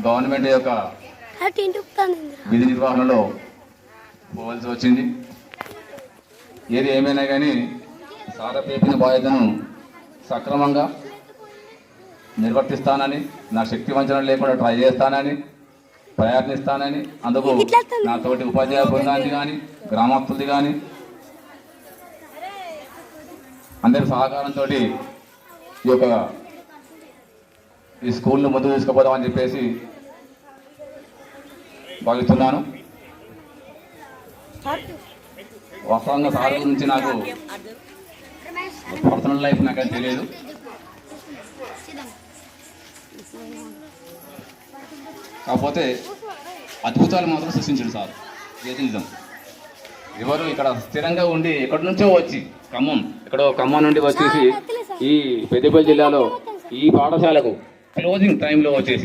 Government యొక్క విధి నిర్వహణలో పోవాల్సి వచ్చింది. ఏది ఏమైనా కానీ సారపేపిన బాధ్యతను సక్రమంగా నిర్వర్తిస్తానని, నా శక్తి వంచన లేకుండా ట్రై చేస్తానని, ప్రయత్నిస్తానని, అందుకు నా తోటి ఉపాధ్యాయ బృందాన్ని కానీ గ్రామస్తులది కానీ అందరి సహకారంతో ఈ స్కూల్ను ముందుకు తీసుకుపోదామని చెప్పేసి భావిస్తున్నాను. వాస్తవంగా సార్ గురించి నాకు పర్సనల్ లైఫ్ నాకైతే తెలియదు. కాకపోతే అద్భుతాలు మాత్రం సృష్టించాడు సార్. ఏది నిజం. ఎవరు ఇక్కడ స్థిరంగా ఉండి ఎక్కడి నుంచో వచ్చి ఖమ్మం నుండి వచ్చేసి ఈ పెద్దపల్లి జిల్లాలో ఈ పాఠశాలకు క్లోజింగ్ టైంలో వచ్చేసి